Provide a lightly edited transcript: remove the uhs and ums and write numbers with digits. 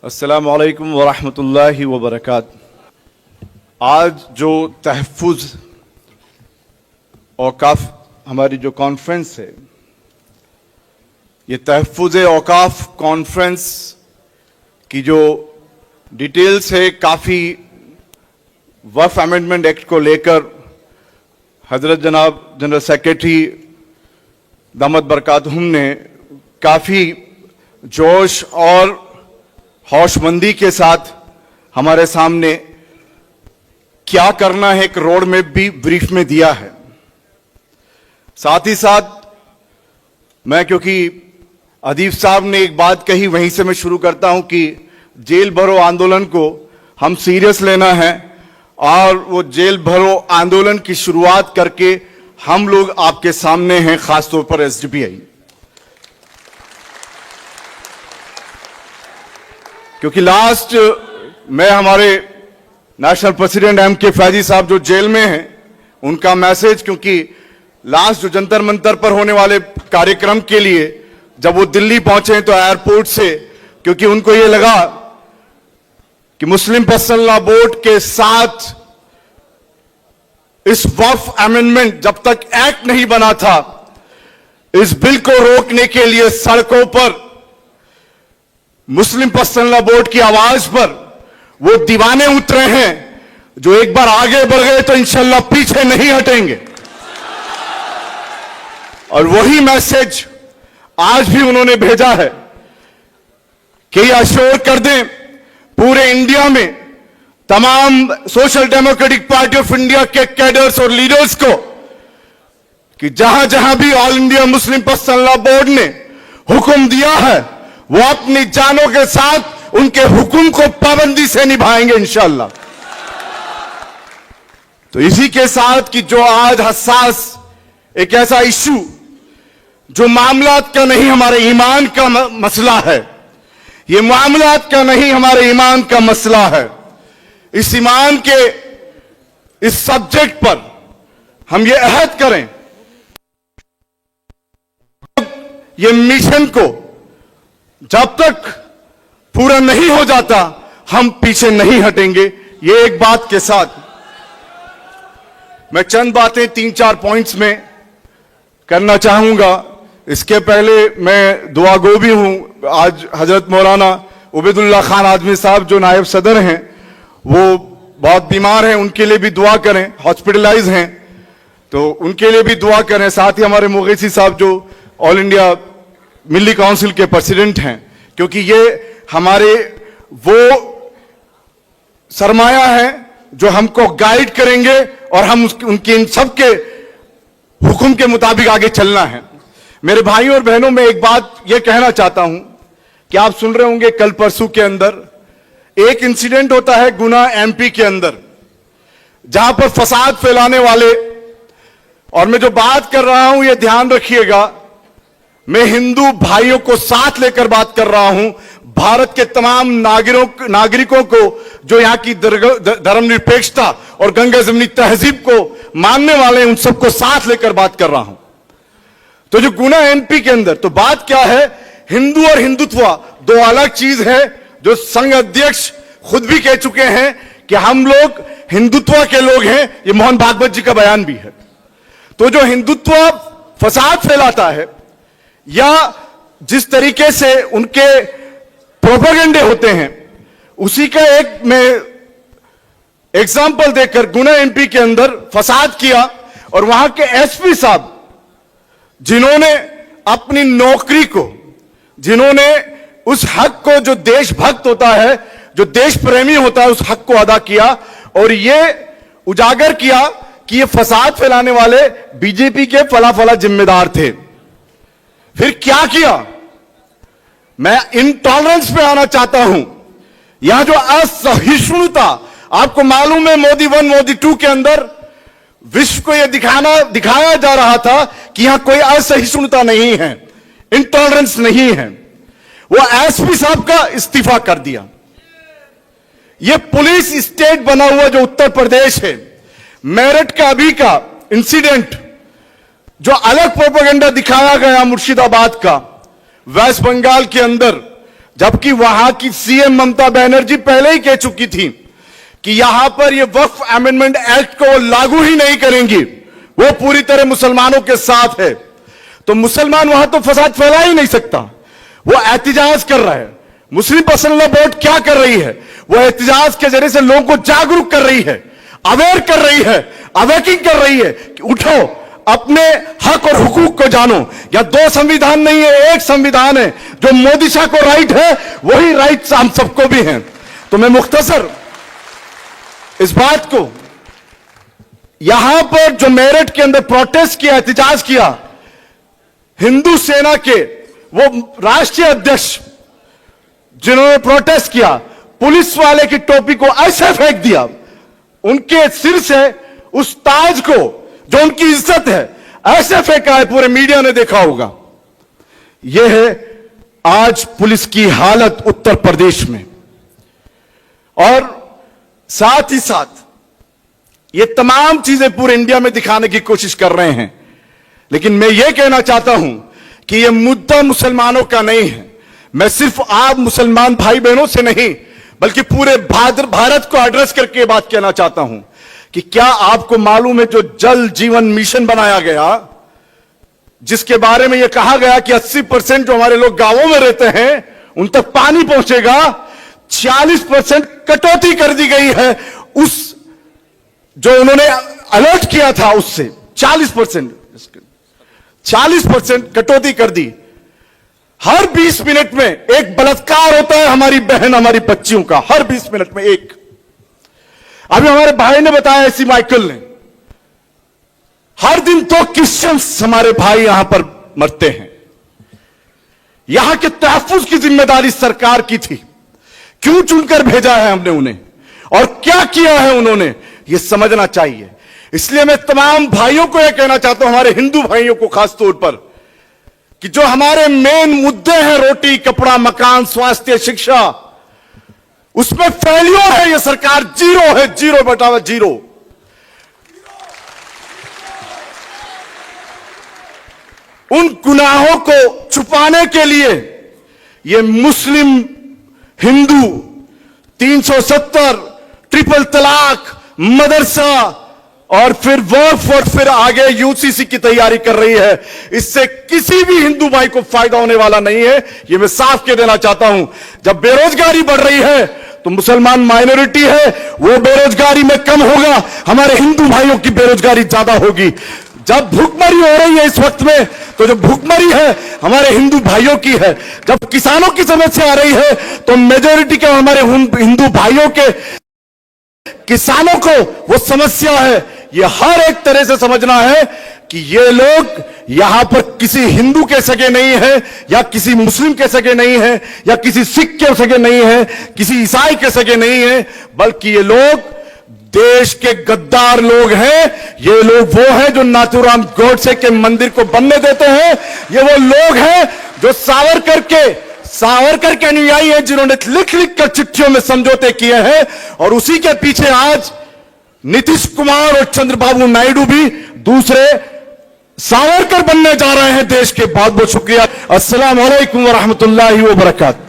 अस्सलामु अलैकुम वरहमतुल्लाहि वबरकातुहू। आज जो तहफ़्फ़ुज़ औक़ाफ़ हमारी जो कॉन्फ्रेंस है, ये तहफ़्फ़ुज़ औक़ाफ़ कॉन्फ्रेंस की जो डिटेल्स है, काफ़ी वफ़ अमेंडमेंट एक्ट को लेकर हज़रत जनाब जनरल सेक्रेटरी दामद बरकातहुम ने काफ़ी जोश और होशमंदी के साथ हमारे सामने क्या करना है एक रोड मैप भी ब्रीफ में दिया है। साथ ही साथ मैं, क्योंकि अदीब साहब ने एक बात कही, वहीं से मैं शुरू करता हूं कि जेल भरो आंदोलन को हम सीरियस लेना है और वो जेल भरो आंदोलन की शुरुआत करके हम लोग आपके सामने हैं, खासतौर पर एसडीपीआई, क्योंकि लास्ट मैं हमारे नेशनल प्रेसिडेंट एम.के. फैजी साहब जो जेल में हैं, उनका मैसेज, क्योंकि लास्ट जो जंतर मंतर पर होने वाले कार्यक्रम के लिए जब वो दिल्ली पहुंचे तो एयरपोर्ट से, क्योंकि उनको ये लगा कि मुस्लिम पर्सनल लॉ बोर्ड के साथ इस वक्फ अमेंडमेंट जब तक एक्ट नहीं बना था, इस बिल को रोकने के लिए सड़कों पर मुस्लिम पर्सनल लॉ बोर्ड की आवाज पर वो दीवाने उतरे हैं जो एक बार आगे बढ़ गए तो इंशाल्लाह पीछे नहीं हटेंगे। और वही मैसेज आज भी उन्होंने भेजा है कि ये अश्योर कर दें पूरे इंडिया में तमाम social democratic party of India के कैडर्स और लीडर्स को कि जहां जहां भी all India Muslim personal law board ने हुक्म दिया है, वो अपनी जानों के साथ उनके हुक्म को पाबंदी से निभाएंगे इंशाअल्लाह। तो इसी के साथ कि जो आज हसास एक ऐसा इश्यू जो मामलात का नहीं, हमारे ईमान का मसला है, ये मामलात का नहीं, हमारे ईमान का मसला है। इस ईमान के इस सब्जेक्ट पर हम ये अहद करें, ये मिशन को जब तक पूरा नहीं हो जाता हम पीछे नहीं हटेंगे। ये एक बात के साथ मैं चंद बातें 3-4 पॉइंट्स में करना चाहूंगा। इसके पहले मैं दुआ गो भी हूं। आज हजरत मौलाना उबैदुल्लाह खान आजमी साहब जो नायब सदर हैं, वो बहुत बीमार हैं, उनके लिए भी दुआ करें, हॉस्पिटलाइज हैं, तो उनके लिए भी दुआ करें। साथ ही हमारे मुगैसी साहब जो ऑल इंडिया मिली काउंसिल के प्रेसिडेंट हैं, क्योंकि ये हमारे वो सरमाया है जो हमको गाइड करेंगे और हम उनके इन सब के हुक्म के मुताबिक आगे चलना है। मेरे भाइयों और बहनों, मैं एक बात ये कहना चाहता हूं कि आप सुन रहे होंगे कल परसों के अंदर एक इंसिडेंट होता है गुना एमपी के अंदर, जहां पर फसाद फैलाने वाले, और मैं जो बात कर रहा हूं ये ध्यान रखिएगा, मैं हिंदू भाइयों को साथ लेकर बात कर रहा हूं, भारत के तमाम नागरिकों को जो यहां की धर्मनिरपेक्षता और गंगा जमनी तहजीब को मानने वाले हैं, उन सबको साथ लेकर बात कर रहा हूं। तो जो गुना एमपी के अंदर, तो बात क्या है, हिंदू और हिंदुत्व दो अलग चीज है, जो संघ अध्यक्ष खुद भी कह चुके हैं कि हम लोग हिंदुत्व के लोग हैं। ये मोहन भागवत जी का बयान भी है। तो जो हिंदुत्व फसाद फैलाता है या जिस तरीके से उनके प्रोपेगेंडे होते हैं, उसी का एक मैं एग्जाम्पल देकर, गुना एमपी के अंदर फसाद किया और वहां के एसपी साहब जिन्होंने अपनी नौकरी को, जिन्होंने उस हक को, जो देशभक्त होता है, जो देश प्रेमी होता है, उस हक को अदा किया और ये उजागर किया कि ये फसाद फैलाने वाले बीजेपी के फला जिम्मेदार थे। फिर क्या किया, मैं इंटॉलरेंस पे आना चाहता हूं। यहां जो असहिष्णुता, आपको मालूम है मोदी 1 मोदी 2 के अंदर विश्व को यह दिखाया जा रहा था कि यहां कोई असहिष्णुता नहीं है, इंटॉलरेंस नहीं है। वो एसपी साहब का इस्तीफा कर दिया। यह पुलिस स्टेट बना हुआ जो उत्तर प्रदेश है, मेरठ का अभी का इंसिडेंट, जो अलग प्रोपेगेंडा दिखाया गया मुर्शिदाबाद का, वेस्ट बंगाल के अंदर जबकि वहां की सीएम ममता बनर्जी पहले ही कह चुकी थी कि यहां पर ये वक्फ अमेंडमेंट एक्ट को लागू ही नहीं करेंगी, वो पूरी तरह मुसलमानों के साथ है। तो मुसलमान वहां तो फसाद फैला ही नहीं सकता, वो एहतिजाज कर रहा है। मुस्लिम पर्सनल लॉ बोर्ड क्या कर रही है? वो एहतिजाज के जरिए से लोगों को जागरूक कर रही है, अवेयर कर रही है, अवेकिंग कर रही है कि उठो, अपने हक और हुकूक को जानो। या दो संविधान नहीं है, एक संविधान है। जो मोदी शाह को राइट है वही राइट हम सबको भी हैं। तो मैं मुख्तसर इस बात को, यहां पर जो मेरठ के अंदर प्रोटेस्ट किया, एहतिजाज किया, हिंदू सेना के वो राष्ट्रीय अध्यक्ष जिन्होंने प्रोटेस्ट किया, पुलिस वाले की टोपी को ऐसे फेंक दिया, उनके सिर से उस ताज को जो उनकी इज्जत है ऐसे फेंका है, पूरे मीडिया ने देखा होगा। यह है आज पुलिस की हालत उत्तर प्रदेश में। और साथ ही साथ ये तमाम चीजें पूरे इंडिया में दिखाने की कोशिश कर रहे हैं। लेकिन मैं ये कहना चाहता हूं कि यह मुद्दा मुसलमानों का नहीं है। मैं सिर्फ आप मुसलमान भाई बहनों से नहीं बल्कि पूरे भारत को एड्रेस करके बात कहना चाहता हूं कि क्या आपको मालूम है जो जल जीवन मिशन बनाया गया, जिसके बारे में यह कहा गया कि 80% जो हमारे लोग गांवों में रहते हैं उन तक पानी पहुंचेगा, 40% कटौती कर दी गई है उस जो उन्होंने अलर्ट किया था उससे 40% कटौती कर दी। हर 20 मिनट में एक बलात्कार होता है हमारी बहन, हमारी बच्चियों का, हर 20 मिनट में एक। अभी हमारे भाई ने बताया, ऐसी माइकल ने, हर दिन तो क्रिश्चियंस हमारे भाई यहां पर मरते हैं। यहां के तहफ्फुज की जिम्मेदारी सरकार की थी, क्यों चुनकर भेजा है हमने उन्हें और क्या किया है उन्होंने, यह समझना चाहिए। इसलिए मैं तमाम भाइयों को यह कहना चाहता हूं, हमारे हिंदू भाइयों को खास तौर पर, कि जो हमारे मेन मुद्दे हैं, रोटी कपड़ा मकान स्वास्थ्य शिक्षा, उसमें फेलियर है यह सरकार, जीरो है, जीरो बटावा जीरो। उन गुनाहों को छुपाने के लिए यह मुस्लिम हिंदू 370 ट्रिपल तलाक मदरसा और फिर वक्फ और फिर आगे यूसीसी की तैयारी कर रही है। इससे किसी भी हिंदू भाई को फायदा होने वाला नहीं है, यह मैं साफ कह देना चाहता हूं। जब बेरोजगारी बढ़ रही है तो मुसलमान माइनॉरिटी है, वो बेरोजगारी में कम होगा, हमारे हिंदू भाइयों की बेरोजगारी ज्यादा होगी। जब भूखमरी हो रही है इस वक्त में, तो जो भूखमरी है हमारे हिंदू भाइयों की है। जब किसानों की समस्या आ रही है तो मेजोरिटी के हमारे हिंदू भाइयों के किसानों को वो समस्या है। ये हर एक तरह से समझना है कि ये लोग यहां पर किसी हिंदू के सगे नहीं है, या किसी मुस्लिम के सगे नहीं है, या किसी सिख के सगे नहीं है, किसी ईसाई के सगे नहीं है, बल्कि ये लोग देश के गद्दार लोग हैं। ये लोग वो हैं जो नाथूराम गोडसे के मंदिर को बनने देते हैं। ये वो लोग हैं जो सावरकर के अनुयायी हैं, जिन्होंने लिख लिख कर चिट्ठियों में समझौते किए हैं। और उसी के पीछे आज नीतीश कुमार और चंद्रबाबू नायडू भी दूसरे सावरकर बनने जा रहे हैं देश के। बहुत बहुत शुक्रिया। अस्सलाम वालेकुम व रहमतुल्लाहि व बरकातहू।